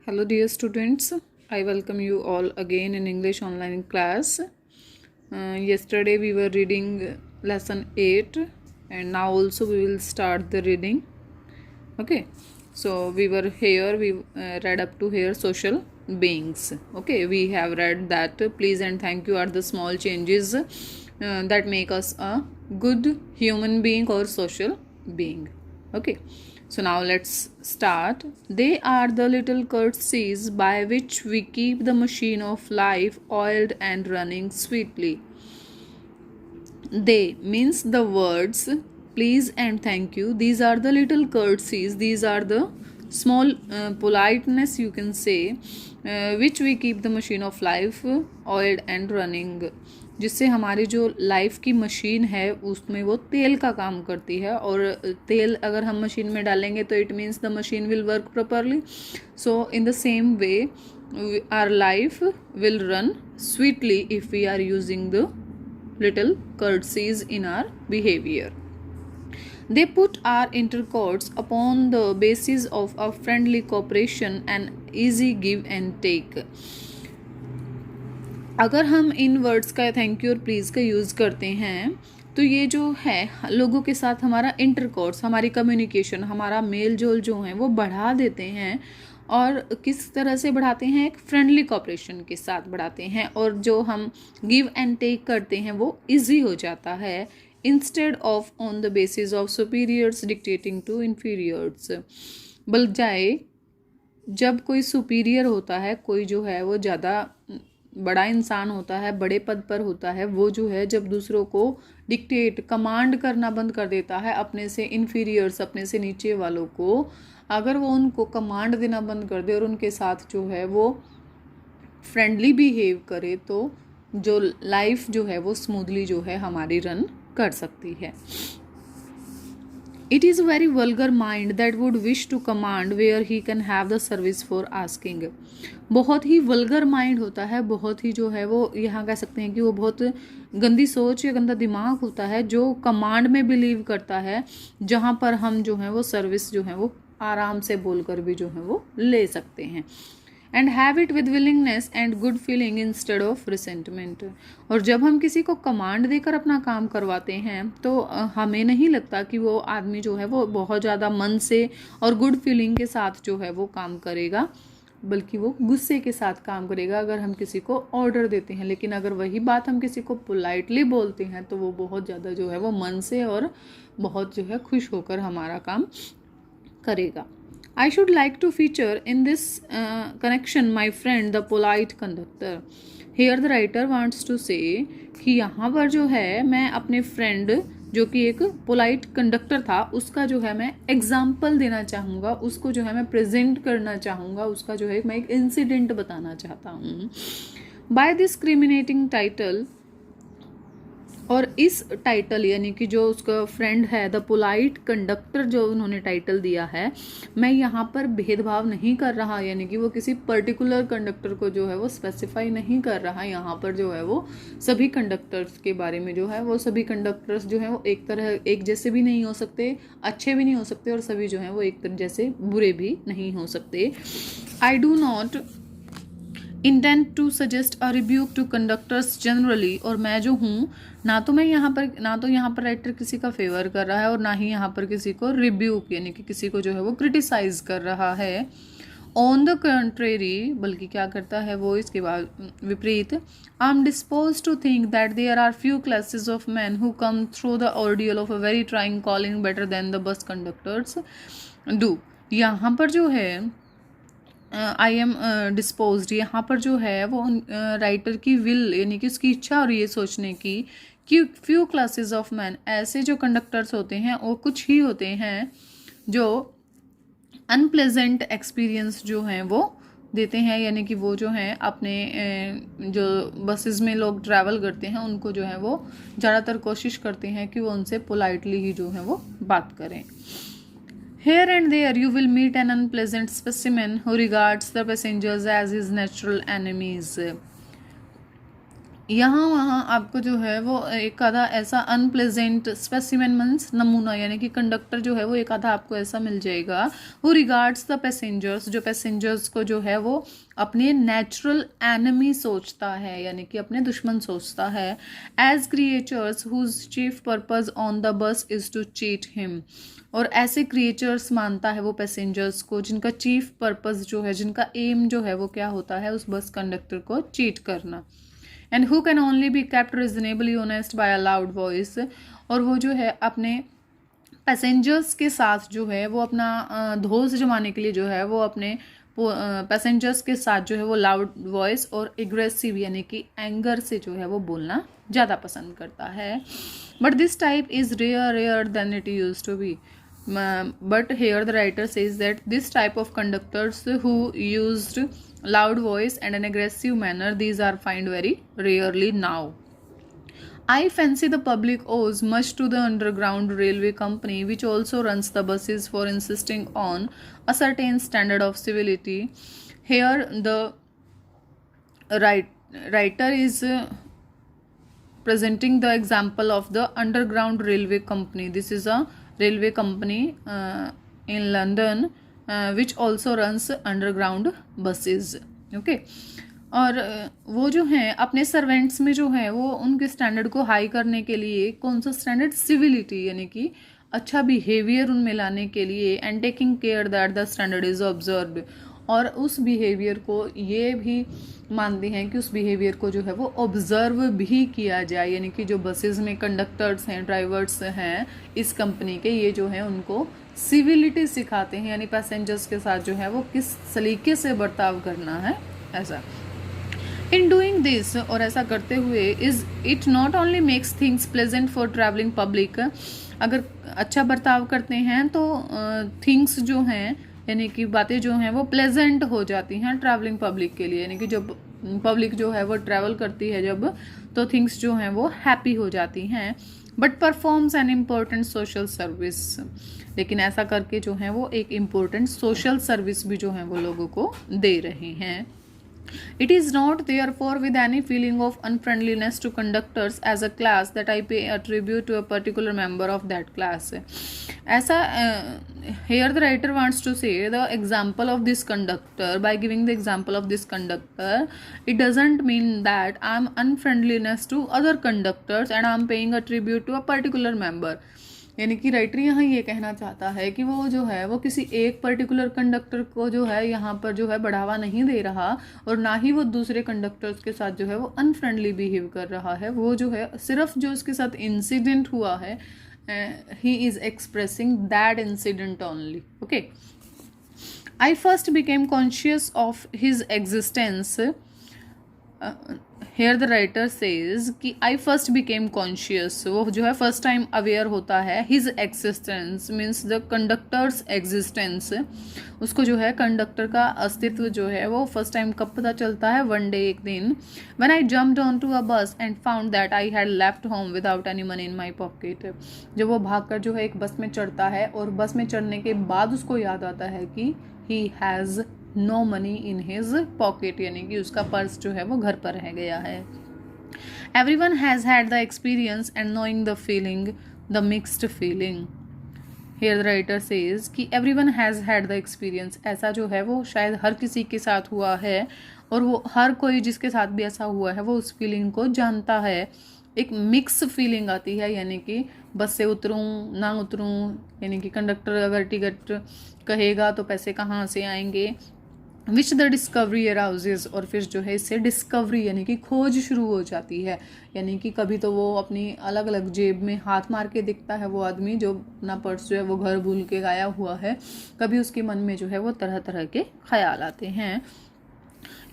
Hello, dear students. I welcome you all again in English online class. Yesterday we were reading lesson 8, and now also we will start the reading. Okay, so we were here, we read up to here social beings. Okay, we have read that please and thank you are the small changes that make us a good human being or social being. Okay, so now let's start. They are the little courtesies by which we keep the machine of life oiled and running sweetly. They means the words please and thank you. These are the little courtesies, these are the small politeness you can say, which we keep the machine of life oiled and running, जिससे हमारी जो life की machine है उसमें वो तेल का काम करती है, और तेल अगर हम मशीन में डालेंगे तो it means the machine will work properly. So in the same way our life will run sweetly if we are using the little courtesies in our behavior. They put our intercourse upon the basis of a friendly cooperation and easy give and take. अगर हम इन words का thank you और please का use करते हैं तो ये जो है लोगों के साथ हमारा इंटरकोर्स, हमारी कम्युनिकेशन, हमारा मेल जोल जो है वो बढ़ा देते हैं. और किस तरह से बढ़ाते हैं? एक फ्रेंडली कॉपरेशन के साथ बढ़ाते हैं, और जो हम गिव एंड टेक करते हैं वो इजी हो जाता है, instead of on the basis of superiors dictating to inferiors. बजाय जब कोई सुपीरियर होता है, कोई जो है वो ज़्यादा बड़ा इंसान होता है, बड़े पद पर होता है, वो जो है जब दूसरों को डिक्टेट कमांड करना बंद कर देता है अपने से इन्फीरियर्स, अपने से नीचे वालों को, अगर वो उनको कमांड देना बंद कर दे और उनके साथ जो है वो फ्रेंडली बिहेव करे, तो जो लाइफ जो है वो स्मूथली जो है हमारी रन कर सकती है. It is a very vulgar mind that would wish to command where he can have the service for asking. बहुत ही वल्गर माइंड होता है, बहुत ही जो है वो यहाँ कह सकते हैं कि वो बहुत गंदी सोच या गंदा दिमाग होता है जो कमांड में बिलीव करता है, जहाँ पर हम जो है वो सर्विस जो है वो आराम से बोलकर भी जो है वो ले सकते हैं. And have it with willingness and good feeling instead of resentment. और जब हम किसी को कमांड देकर अपना काम करवाते हैं तो हमें नहीं लगता कि वो आदमी जो है वो बहुत ज़्यादा मन से और गुड फीलिंग के साथ जो है वो काम करेगा, बल्कि वो गुस्से के साथ काम करेगा अगर हम किसी को ऑर्डर देते हैं. लेकिन अगर वही बात हम किसी को पोलाइटली बोलते हैं तो वो बहुत ज़्यादा जो है वो मन से और बहुत जो है खुश होकर हमारा काम करेगा. I should like to feature in this connection my friend the polite conductor. Here the writer wants to say कि यहाँ पर जो है मैं अपने फ्रेंड जो कि एक पोलाइट कंडक्टर था उसका जो है मैं एग्जाम्पल देना चाहूँगा, उसको जो है मैं प्रेजेंट करना चाहूँगा, उसका जो है मैं एक इंसिडेंट बताना चाहता हूँ. बाय डिस्क्रिमिनेटिंग टाइटल, और इस टाइटल यानी कि जो उसका फ्रेंड है द पोलाइट कंडक्टर जो उन्होंने टाइटल दिया है, मैं यहाँ पर भेदभाव नहीं कर रहा, यानी कि वो किसी पर्टिकुलर कंडक्टर को जो है वो स्पेसिफाई नहीं कर रहा. यहाँ पर जो है वो सभी कंडक्टर्स के बारे में जो है वो सभी कंडक्टर्स जो है वो एक जैसे भी नहीं हो सकते, अच्छे भी नहीं हो सकते, और सभी जो है वो एक तरह जैसे बुरे भी नहीं हो सकते. I do not intend to suggest a rebuke to conductors generally. और मैं जो हूँ ना तो यहाँ पर राइटर किसी का फेवर कर रहा है और ना ही यहाँ पर किसी को रिब्यूक यानी कि किसी को जो है वो क्रिटिसाइज कर रहा है. ऑन द कंट्रेरी, बल्कि क्या करता है वो इसके बाद विपरीत, I am disposed to think that there are few classes of men who come through the ordeal of a very trying calling better than the bus conductors do. यहाँ पर जो है आई एम डिस्पोज्ड, यहाँ पर जो है वो writer की विल यानी कि उसकी इच्छा और ये सोचने की कि फ्यू क्लासेस ऑफ मैन, ऐसे जो कंडक्टर्स होते हैं वो कुछ ही होते हैं जो अनप्लेजेंट एक्सपीरियंस जो हैं वो देते हैं, यानी कि वो जो हैं अपने जो बसेस में लोग ट्रैवल करते हैं उनको जो है वो ज़्यादातर कोशिश करते हैं कि वो उनसे पोलाइटली ही जो है वो बात करें. Here and there you will meet an unpleasant specimen who regards the passengers as his natural enemies. यहाँ वहाँ आपको जो है वो एक आधा ऐसा अनप्लेजेंट स्पेसिमेन मीन्स नमूना, यानी कि कंडक्टर जो है वो एक आधा आपको ऐसा मिल जाएगा हु रिगार्ड्स द पैसेंजर्स, जो पैसेंजर्स को जो है वो अपने नेचुरल एनिमी सोचता है, यानी कि अपने दुश्मन सोचता है, as creatures whose chief purpose on the bus is to cheat him, और ऐसे क्रिएचर्स मानता है वो पैसेंजर्स को जिनका चीफ पर्पज जो है, जिनका एम जो है वो क्या होता है, उस बस कंडक्टर को चीट करना। And who can only be kept reasonably honest by a loud voice, और वो जो है अपने पैसेंजर्स के साथ जो है वो अपना धोस जमाने के लिए जो है वो अपने पैसेंजर्स के साथ जो है वो लाउड वॉइस और एग्रेसिव यानी कि एंगर से जो है वो बोलना ज़्यादा पसंद करता है। But this type is rare than it used to be. But here the writer says that this type of conductors who used loud voice and an aggressive manner, these are found very rarely now. I fancy the public owes much to the Underground Railway Company, which also runs the buses, for insisting on a certain standard of civility. Here the writer is presenting the example of the Underground Railway Company. This is a railway company in London which also runs underground buses. Okay. और वो जो हैं अपने servants में जो है वो उनके स्टैंडर्ड को हाई करने के लिए, कौन सा स्टैंडर्ड, सिविलिटी यानी कि अच्छा बिहेवियर उनमें लाने के लिए, and taking care that the standard is observed, और उस बिहेवियर को ये भी मानते हैं कि उस बिहेवियर को जो है वो ऑब्जर्व भी किया जाए, यानी कि जो बसेस में कंडक्टर्स हैं, ड्राइवर्स हैं इस कंपनी के, ये जो है उनको सिविलिटी सिखाते हैं, यानी पैसेंजर्स के साथ जो है वो किस सलीके से बर्ताव करना है ऐसा। इन डूइंग दिस, और ऐसा करते हुए, is it not only makes things pleasant for travelling public, अगर अच्छा बर्ताव करते हैं तो थिंग्स जो हैं यानी कि बातें जो हैं वो प्लेजेंट हो जाती हैं ट्रैवलिंग पब्लिक के लिए, यानी कि जब पब्लिक जो है वो ट्रैवल करती है जब, तो थिंग्स जो हैं वो हैप्पी हो जाती हैं। But performs an important social service, लेकिन ऐसा करके जो है वो एक इम्पोर्टेंट सोशल सर्विस भी जो है वो लोगों को दे रहे हैं। It is not therefore with any feeling of unfriendliness to conductors as a class that I pay a tribute to a particular member of that class. ऐसा here the writer wants to say the example of this conductor, by giving the example of this conductor, it doesn't mean that I am unfriendliness to other conductors and I am paying a tribute to a particular member. यानी कि writer यहाँ ये कहना चाहता है कि वो जो है वो किसी एक पर्टिकुलर कंडक्टर को जो है यहाँ पर जो है बढ़ावा नहीं दे रहा, और ना ही वो दूसरे कंडक्टर्स के साथ जो है वो अनफ्रेंडली बिहेव कर रहा है। वो जो है सिर्फ जो उसके साथ इंसिडेंट हुआ है, he is expressing that incident only. Okay. I first became conscious of his existence, here the writer says कि आई फर्स्ट बिकेम कॉन्शियस, वो जो है फर्स्ट टाइम अवेयर होता है, his existence means the conductors existence, उसको जो है conductor का अस्तित्व जो है वो फर्स्ट टाइम कब पता चलता है, वन डे, एक दिन, when I jumped on to a bus and found that I had left home without any money in my pocket. जब वो भागकर जो है एक बस में चढ़ता है और बस में चढ़ने के बाद उसको याद आता है कि he has no money in his pocket, यानी कि उसका पर्स जो है वो घर पर रह गया है। Everyone has had the experience and knowing the feeling, the mixed feeling. Here the writer says कि everyone has had the experience, ऐसा जो है वो शायद हर किसी के साथ हुआ है, और वो हर कोई जिसके साथ भी ऐसा हुआ है वो उस फीलिंग को जानता है। एक मिक्स फीलिंग आती है, यानी कि बस से उतरूँ ना उतरूँ, यानी कि कंडक्टर अगर टिकट कहेगा तो पैसे कहाँ से आएंगे, विच द डिस्कवरी अराउजेज, और फिर जो है इससे डिस्कवरी यानी कि खोज शुरू हो जाती है, यानी कि कभी तो वो अपनी अलग अलग जेब में हाथ मार के दिखता है वो आदमी जो अपना पर्स जो है वो घर भूल के गाया हुआ है, कभी उसके मन में जो है वो तरह तरह के ख्याल आते हैं।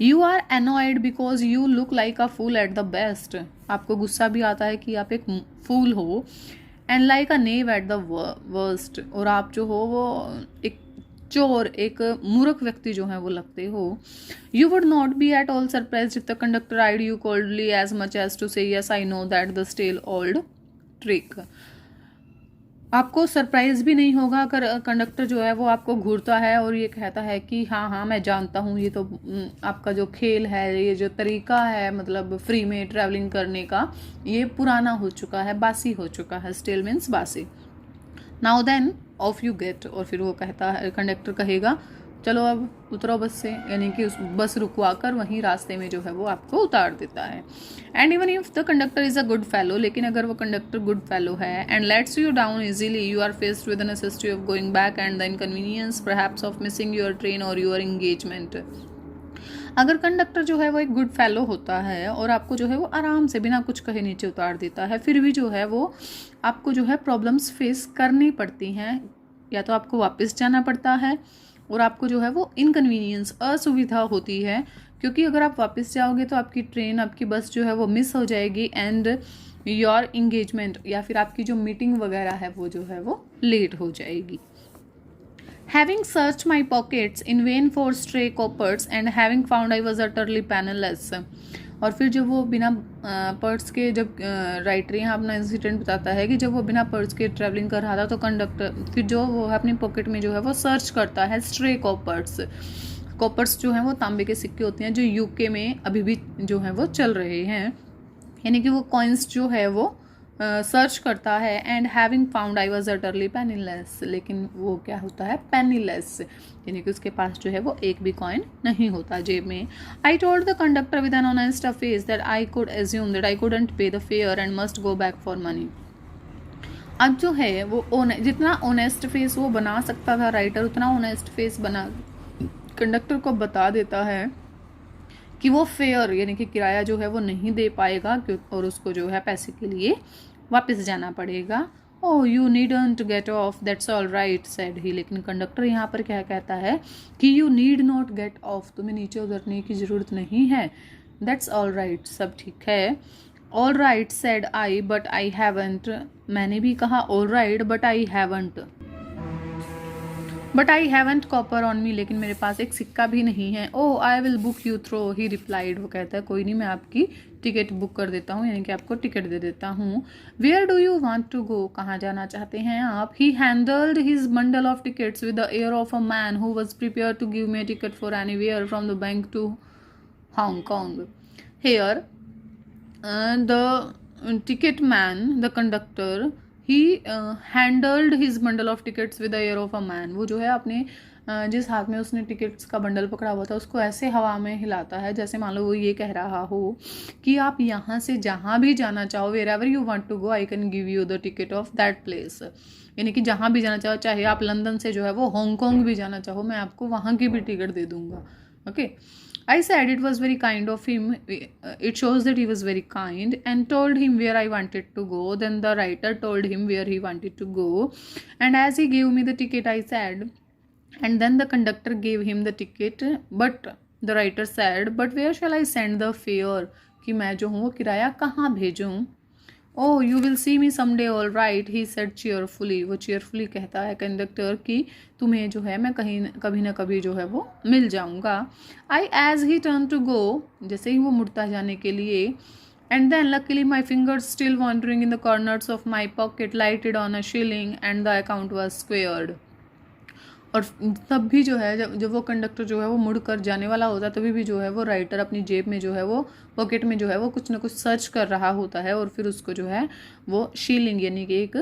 You are annoyed because you look like a fool at the best, आपको गुस्सा भी आता है कि आप एक फूल हो, and like a naive at the worst, और आप जो हो वो एक चोर, एक मूर्ख व्यक्ति जो है वो लगते हो। You would not be at all surprise if the conductor eyed you coldly as much as to say yes I know that the stale old trick. आपको सरप्राइज़ भी नहीं होगा अगर कंडक्टर जो है वो आपको घूरता है और ये कहता है कि हाँ हाँ मैं जानता हूँ, ये तो आपका जो खेल है, ये जो तरीका है मतलब फ्री में ट्रैवलिंग करने का, ये पुराना हो चुका है, बासी हो चुका है। स्टिल मीन्स बासी। Now then off you get, और फिर वो कहता है, कंडक्टर कहेगा चलो अब उतरो बस से, यानी कि उस बस रुकवा कर वहीं रास्ते में जो है वो आपको उतार देता है। And even if the conductor is a good fellow, लेकिन अगर वो कंडक्टर गुड फेलो है and lets you down easily, you are faced with the necessity of going back and the inconvenience perhaps of missing your train or your engagement. अगर conductor जो है वो एक good fellow होता है और आपको जो है वो आराम से बिना कुछ कहे नीचे उतार देता है, फिर भी जो है वो आपको जो है प्रॉब्लम्स फेस करनी पड़ती हैं, या तो आपको वापस जाना पड़ता है और आपको जो है वो इनकन्वीनियंस, असुविधा होती है, क्योंकि अगर आप वापस जाओगे तो आपकी ट्रेन, आपकी बस जो है वो मिस हो जाएगी एंड योर इंगेजमेंट या फिर आपकी जो मीटिंग वगैरह है वो जो है वो लेट हो जाएगी। Having searched my pockets in vain for stray coppers and having found I was utterly penniless। और फिर जब वो बिना पर्स के, जब राइटर यहाँ अपना इंसिडेंट बताता है कि जब वो बिना पर्स के ट्रैवलिंग कर रहा था तो कंडक्टर फिर जो वो अपनी पॉकेट में जो है वो सर्च करता है स्ट्रे कॉपर्स। कॉपर्स जो हैं वो तांबे के सिक्के होते हैं जो यूके में अभी भी जो है वो चल रहे हैं, यानी कि वो कॉइन्स जो है वो सर्च करता है। And having found I was utterly penniless, लेकिन वो क्या होता है, पेनीलेस, यानी कि उसके पास जो है वो एक भी कॉइन नहीं होता जेब में। I told the conductor with an honest face that I could assume that I couldn't pay the fare and must go back for money. अब जो है वो जितना ऑनेस्ट फेस वो बना सकता था राइटर, उतना ऑनेस्ट फेस बना कंडक्टर को बता देता है कि वो फेयर यानी कि किराया जो है वो नहीं दे पाएगा और उसको जो है पैसे के लिए वापस जाना पड़ेगा। Oh you needn't get off, that's all right said he. लेकिन कंडक्टर यहाँ पर क्या कहता है कि you need not get off, तुम्हें नीचे उतरने की ज़रूरत नहीं है। दैट्स ऑल राइट, सब ठीक है। All right said I but I haven't, मैंने भी कहा all right but I haven't copper on me, लेकिन मेरे पास एक सिक्का भी नहीं है। Oh I will book you through he replied, वो कहता है कोई नहीं मैं आपकी टिकट बुक कर देता हूँ, यानी कि आपको टिकट दे देता हूँ। Where do you want to go, कहाँ जाना चाहते हैं आप। He handled his bundle of tickets with the air of a man who was prepared to give me ticket for anywhere from the Bank to Hong Kong. Here the ticket man, the conductor, he handled his bundle of tickets with the air of a man, वो जो है अपने जिस हाथ में उसने tickets का bundle पकड़ा हुआ था उसको ऐसे हवा में हिलाता है जैसे मान लो वो ये कह रहा हो कि आप यहाँ से जहाँ भी जाना चाहो, wherever you want to go I can give you the ticket of that place, यानी कि जहाँ भी जाना चाहो, चाहे आप लंदन से जो है वो हांगकॉन्ग भी जाना चाहो, मैं आपको वहाँ की भी टिकट दे दूँगा। Okay, I said it was very kind of him. It shows that he was very kind, and told him where I wanted to go. Then the writer told him where he wanted to go, and as he gave me the ticket, I said, and then the conductor gave him the ticket. But the writer said, but where shall I send the fare? कि मैं जो हूँ वो किराया कहाँ भेजूँ। Oh you will see me someday all right he said cheerfully, वो cheerfully कहता है कंडक्टर कि तुम्हें जो है मैं कभी ना कभी जो है वो मिल जाऊंगा। I as he turn to go, जैसे ही वो मुड़ता जाने के लिए, and then luckily my fingers still wandering in the corners of my pocket lighted on a shilling and the account was squared. और तब भी जो है जब वो कंडक्टर जो है वो मुड़ कर जाने वाला होता है तभी भी जो है वो राइटर अपनी जेब में जो है वो पॉकेट में जो है वो कुछ ना कुछ सर्च कर रहा होता है और फिर उसको जो है वो शीलिंग यानी कि एक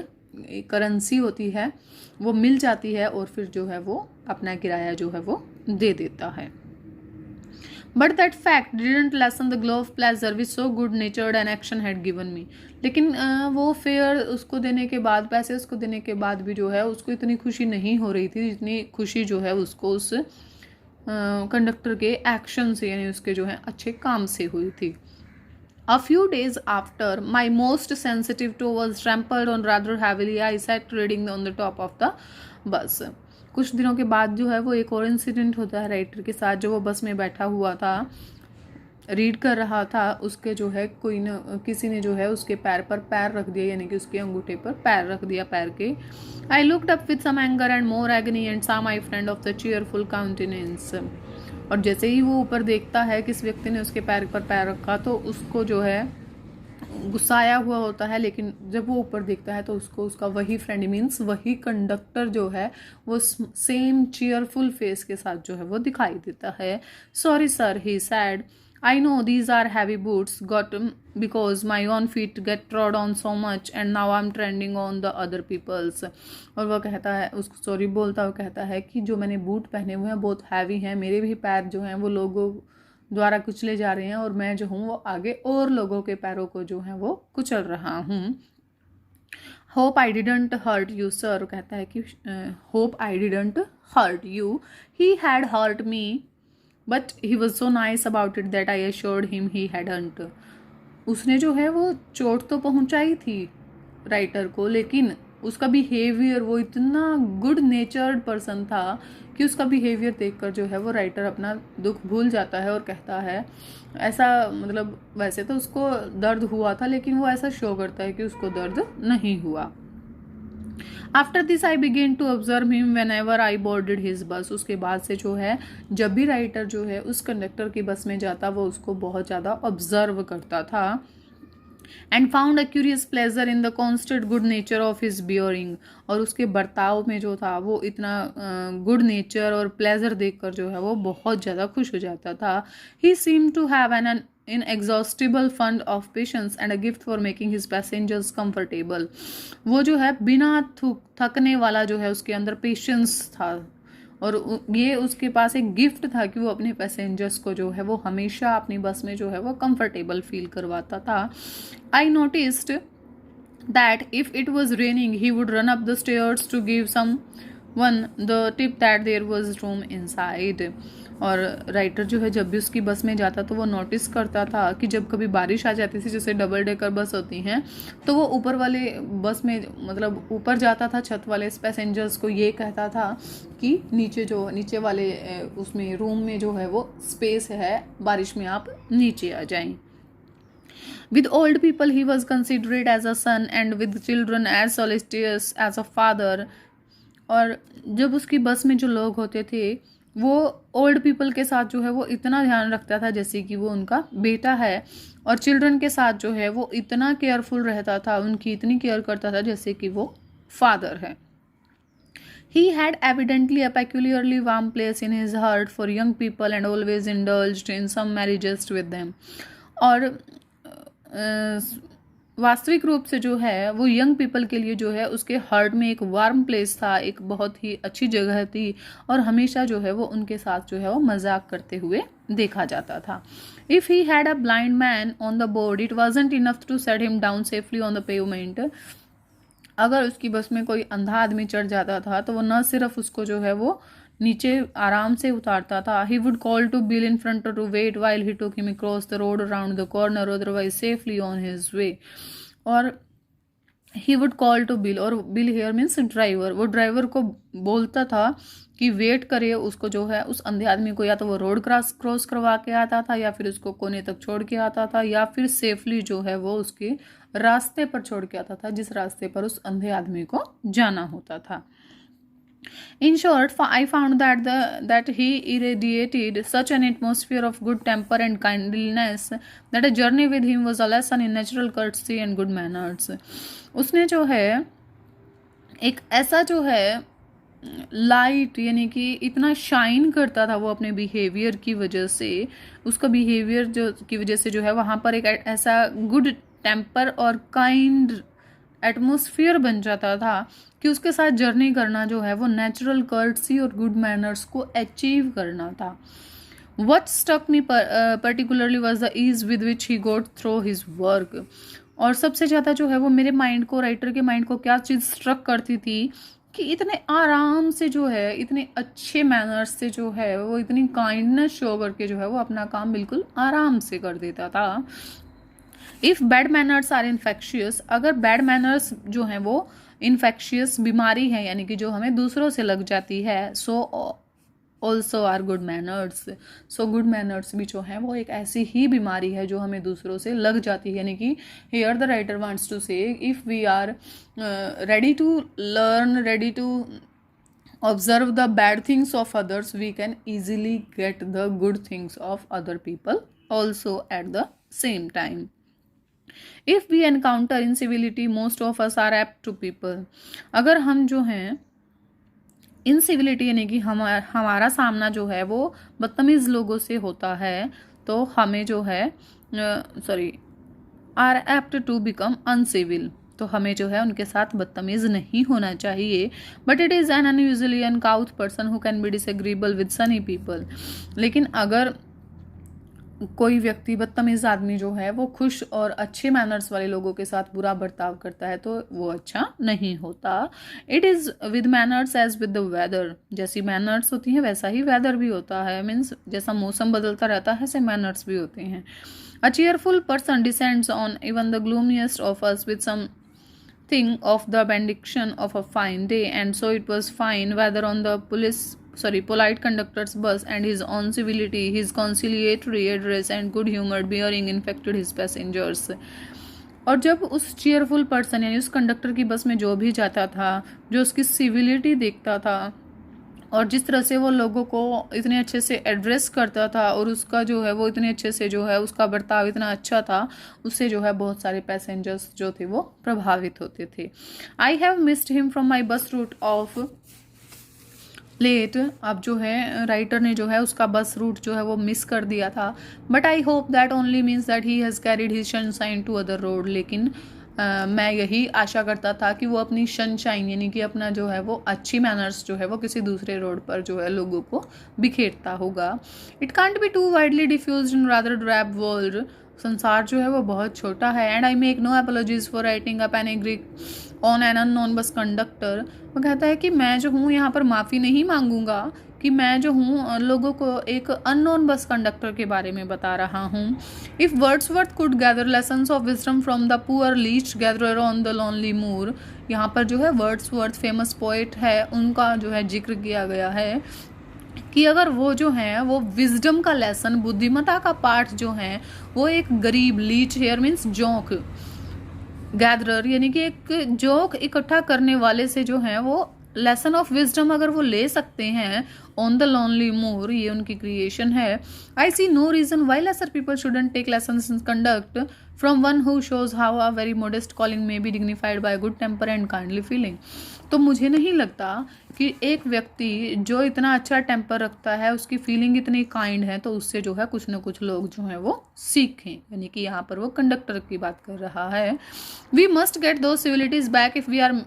करेंसी होती है वो मिल जाती है और फिर जो है वो अपना किराया जो है वो दे देता है। But that fact didn't lesson the glow of pleasure which so good नेचर्ड an action had given me. लेकिन वो फेयर उसको देने के बाद, पैसे उसको देने के बाद भी जो है उसको इतनी खुशी नहीं हो रही थी जितनी खुशी जो है उसको उस कंडक्टर के एक्शन से यानी उसके जो है अच्छे काम से हुई थी। A few days after, my most sensitive toe was trampled on rather heavily. I sat reading on the top of the bus. कुछ दिनों के बाद जो है वो एक और इंसिडेंट होता है राइटर के साथ, जो वो बस में बैठा हुआ था, रीड कर रहा था, उसके जो है किसी ने जो है उसके पैर पर पैर रख दिया, यानी कि उसके अंगूठे पर पैर रख दिया पैर के। I looked up with some anger and more agony and saw my friend of the cheerful countenance. और जैसे ही वो ऊपर देखता है किस व्यक्ति ने उसके पैर पर पैर रखा तो उसको जो है गुस्साया हुआ होता है, लेकिन जब वो ऊपर देखता है तो उसको उसका वही फ्रेंड मीन्स वही कंडक्टर जो है वो सेम चीयरफुल फेस के साथ जो है वो दिखाई देता है. Sorry sir, he said, I know these are heavy boots got because my own feet get trod on so much and now I am treading on the other people's. और वह कहता है, उसको सॉरी बोलता हुआ कहता है कि जो मैंने बूट पहने हुए हैं बहुत हैवी हैं, मेरे भी पैर जो हैं वो लोगों द्वारा कुचले जा रहे हैं और मैं जो हूँ वो आगे और लोगों के पैरों को जो है वो कुचल रहा हूँ. Hope I didn't hurt you sir, कहता है कि hope I didn't hurt you, he had hurt me but he was so nice about it that I assured him he hadn't. उसने जो है वो चोट तो पहुंचाई थी राइटर को, लेकिन उसका बिहेवियर, वो इतना गुड नेचर्ड पर्सन था कि उसका बिहेवियर देखकर जो है वो राइटर अपना दुख भूल जाता है और कहता है ऐसा, मतलब वैसे तो उसको दर्द हुआ था लेकिन वो ऐसा शो करता है कि उसको दर्द नहीं हुआ. After this I began to observe him whenever I boarded his bus. उसके बाद से जो है जब भी राइटर जो है उस कंडक्टर की बस में जाता वो उसको बहुत ज़्यादा ऑब्जर्व करता था. And found a curious pleasure in the constant good nature of his bearing. और उसके बर्ताव में जो था वो इतना गुड नेचर और प्लेजर देखकर जो है वो बहुत ज़्यादा खुश हो जाता था. He seem to have an inexhaustible fund of patience and a gift for making his passengers comfortable. वो जो है बिना थकने वाला जो है उसके अंदर पेशेंस था और ये उसके पास एक गिफ्ट था कि वो अपने पैसेंजर्स को जो है वो हमेशा अपनी बस में जो है वो कंफर्टेबल फील करवाता था. I noticed that if it was raining he would run up the stairs to give someone the tip that there was room inside. और राइटर जो है जब भी उसकी बस में जाता तो वो नोटिस करता था कि जब कभी बारिश आ जाती थी, जैसे डबल डेकर बस होती हैं, तो वो ऊपर वाले बस में मतलब ऊपर जाता था छत वाले पैसेंजर्स को ये कहता था कि नीचे वाले उसमें रूम में जो है वो स्पेस है, बारिश में आप नीचे आ जाएं. With old people he was considerate as a son and with children as solicitous as a father. और जब उसकी बस में जो लोग होते थे वो ओल्ड पीपल के साथ जो है वो इतना ध्यान रखता था जैसे कि वो उनका बेटा है, और चिल्ड्रन के साथ जो है वो इतना केयरफुल रहता था, उनकी इतनी केयर करता था जैसे कि वो फादर है. He had evidently a peculiarly warm place in his heart for young people and always indulged in some merry jest with them. और वास्तविक रूप से जो है वो यंग पीपल के लिए जो है उसके हार्ट में एक वार्म प्लेस था, एक बहुत ही अच्छी जगह थी और हमेशा जो है वो उनके साथ जो है वो मजाक करते हुए देखा जाता था. If he had a blind man on the board it wasn't enough to set him down safely on the pavement. अगर उसकी बस में कोई अंधा आदमी चढ़ जाता था तो वो न सिर्फ उसको जो है वो नीचे आराम से उतारता था. He would call to Bill in front to wait while he took him across the road around the corner otherwise safely on his way. और he would call to Bill, और बिल हेयर मीन्स ड्राइवर, वो driver को बोलता था कि wait करे उसको जो है उस अंधे आदमी को, या तो वो रोड क्रॉस करवा के आता था या फिर उसको कोने तक छोड़ के आता था या फिर सेफली जो है वो उसके रास्ते पर छोड़ के आता था जिस रास्ते पर उस अंधे आदमी को जाना होता था. In short, I found that he irradiated such an atmosphere of good temper and kindliness that a journey with him was a lesson in natural courtesy and good manners. उसने जो है एक ऐसा जो है लाइट यानी कि इतना शाइन करता था वो अपने बिहेवियर की वजह से, उसका बिहेवियर जो की वजह से जो है वहाँ पर एक ऐसा गुड टेम्पर और काइंड एटमोसफियर बन जाता था कि उसके साथ जर्नी करना जो है वो नेचुरल कर्टसी और गुड मैनर्स को अचीव करना था. What struck me particularly was the ease with which he got through his work. और सबसे ज़्यादा जो है वो मेरे माइंड को, राइटर के माइंड को क्या चीज़ स्ट्रक करती थी कि इतने आराम से जो है, इतने अच्छे मैनर्स से जो है वो इतनी काइंडनेस शो करके जो है वो अपना काम बिल्कुल आराम से कर देता था. If bad manners are infectious, अगर बैड मैनर्स जो हैं वो इन्फेक्शियस बीमारी है यानी कि जो हमें दूसरों से लग जाती है, so also are good manners. So good manners भी जो है वो एक ऐसी ही बीमारी है जो हमें दूसरों से लग जाती है. यानी कि here the writer wants to say if we are ready to learn, ready to observe the bad things of others, we can easily get the good things of other people also at the same time. If we encounter incivility most of us are apt to people, अगर हम जो हैं इनसिविलिटी यानी कि हमारा सामना जो है वो बदतमीज़ लोगों से होता है, तो हमें जो है are apt to become uncivil, तो हमें जो है उनके साथ बदतमीज़ नहीं होना चाहिए। But it is an unusually uncouth person who can be disagreeable with sunny people, लेकिन अगर कोई व्यक्ति बदतमीज़ आदमी जो है वो खुश और अच्छे मैनर्स वाले लोगों के साथ बुरा बर्ताव करता है तो वो अच्छा नहीं होता। It is with manners as with the weather, जैसी मैनर्स होती हैं वैसा ही वेदर भी होता है, मीन्स जैसा मौसम बदलता रहता है ऐसे मैनर्स भी होते हैं। A cheerful person descends on even the gloomiest of us with some thing of the benediction of a fine day, and so it was fine whether on the polite conductor's bus, and his own civility, his conciliatory address and good humored bearing infected his passengers। और जब उस cheerful person यानी उस conductor की बस में जो भी जाता था, जो उसकी सिविलिटी देखता था और जिस तरह से वो लोगों को इतने अच्छे से एड्रेस करता था और उसका जो है वो इतने अच्छे से जो है उसका बर्ताव इतना अच्छा था, उससे जो है बहुत सारे पैसेंजर्स जो थे वो प्रभावित होते थे। I have missed him from my bus route of late, अब जो है राइटर ने जो है उसका बस रूट जो है वो मिस कर दिया था। But I hope that only means that he has carried his sunshine to other road, लेकिन मैं यही आशा करता था कि वो अपनी सनशाइन यानी कि अपना जो है वो अच्छी मैनर्स जो है वो किसी दूसरे रोड पर जो है लोगों को बिखेरता होगा। It can't be too widely diffused in rather drab world, संसार जो है वो बहुत छोटा है। And I make no apologies for writing a panegyric on an unknown bus conductor, वो कहता है कि मैं जो हूँ यहाँ पर माफ़ी नहीं मांगूंगा कि मैं जो हूँ लोगों को एक अननोन बस कंडक्टर के बारे में बता रहा हूँ। If Wordsworth could gather lessons of wisdom from the poor leech gatherer on the lonely moor, यहाँ पर जो है वर्ड्सवर्थ फेमस पोइट है उनका जो है जिक्र किया गया है कि अगर वो जो है वो विजडम का लेसन, बुद्धिमता का पाठ जो है वो एक गरीब, लीच हेयर मीन्स जोंक, गैदरर यानी कि एक जोक इकट्ठा करने वाले से जो है वो लेसन ऑफ विजडम अगर वो ले सकते हैं ऑन द लोनली मूर, ये उनकी क्रिएशन है। I see no reason why lesser people shouldn't take lessons in conduct from one who shows how a very modest calling may be dignified by good temper and kindly feeling, तो मुझे नहीं लगता कि एक व्यक्ति जो इतना अच्छा टेम्पर रखता है, उसकी फीलिंग इतनी काइंड है, तो उससे जो है कुछ ना कुछ लोग जो हैं वो सीखें, यानी कि यहाँ पर वो कंडक्टर की बात कर रहा है। We must get the civilities back if we are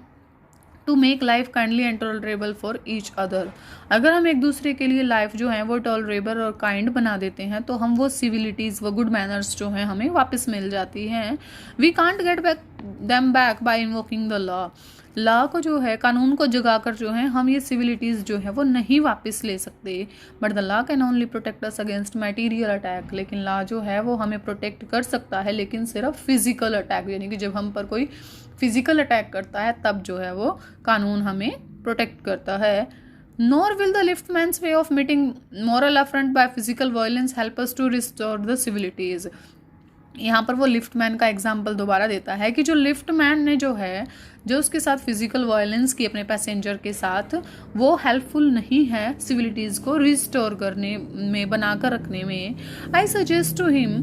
to make life kindly and tolerable for each other, अगर हम एक दूसरे के लिए लाइफ जो है वो टॉलरेबल और काइंड बना देते हैं तो हम वो सिविलिटीज़, वो गुड मैनर्स जो हैं हमें वापस मिल जाती हैं। We can't get back them back by invoking the law को जो है, कानून को जगाकर जो है हम ये सिविलिटीज़ जो है वो नहीं वापस ले सकते। But the law can only protect us against material attack, लेकिन लॉ जो है वो हमें प्रोटेक्ट कर सकता है, लेकिन सिर्फ फिजिकल अटैक, यानी कि जब हम पर कोई फिजिकल अटैक करता है तब जो है वो कानून हमें प्रोटेक्ट करता है। Nor will the liftman's way of meeting moral affront by physical violence help us to restore the civilities, यहाँ पर वो लिफ्टमैन का एग्जाम्पल दोबारा देता है कि जो लिफ्टमैन ने जो है जो उसके साथ फिजिकल वायलेंस की अपने पैसेंजर के साथ, वो हेल्पफुल नहीं है सिविलिटीज़ को रिस्टोर करने में, बनाकर रखने में। आई सजेस्ट टू हिम,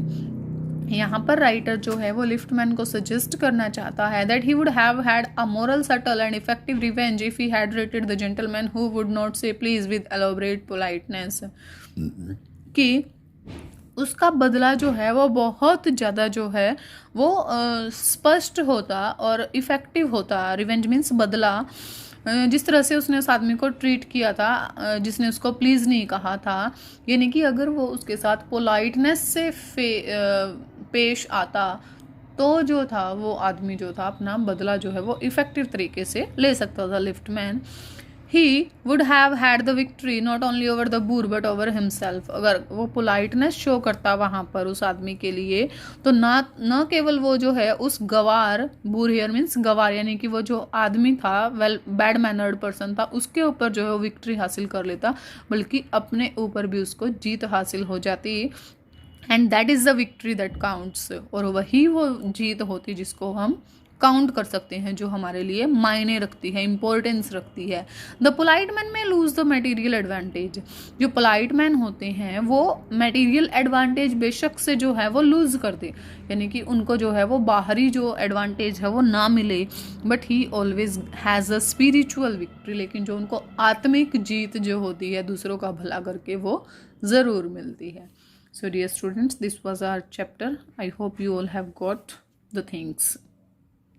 यहाँ पर राइटर जो है वो लिफ्टमैन को सजेस्ट करना चाहता है that he would have had a moral subtle and effective revenge if he had rated the gentleman who would not से प्लीज विद एलोबरेट पोलाइटनेस, कि उसका बदला जो है वो बहुत ज़्यादा जो है वो स्पष्ट होता और इफ़ेक्टिव होता। रिवेंज मीन्स बदला, जिस तरह से उसने उस आदमी को ट्रीट किया था जिसने उसको प्लीज़ नहीं कहा था, यानी कि अगर वो उसके साथ पोलाइटनेस से पेश आता तो जो था वो आदमी जो था अपना बदला जो है वो इफ़ेक्टिव तरीके से ले सकता था liftman. He would have had the victory not only over the boor but over himself, अगर वो पोलाइटनेस शो करता वहाँ पर उस आदमी के लिए तो न केवल वो जो है उस गवार, बूर हियर मीन्स गवार, यानी कि वो जो आदमी था वेल बैड मैनर्ड पर्सन था उसके ऊपर जो है वो विक्ट्री हासिल कर लेता, बल्कि अपने ऊपर भी उसको जीत हासिल हो जाती। And that is the victory that counts, और वही वो जीत होती जिसको हम काउंट कर सकते हैं, जो हमारे लिए मायने रखती है, इंपॉर्टेंस रखती है। द पोलाइट मैन में लूज द मटेरियल एडवांटेज, जो पोलाइट मैन होते हैं वो मटेरियल एडवांटेज बेशक से जो है वो लूज कर दे, यानी कि उनको जो है वो बाहरी जो एडवांटेज है वो ना मिले, but he always has a spiritual victory, लेकिन जो उनको आत्मिक जीत जो होती है दूसरों का भला करके वो ज़रूर मिलती है। So dear students, this was our chapter. I hope you all have got the things.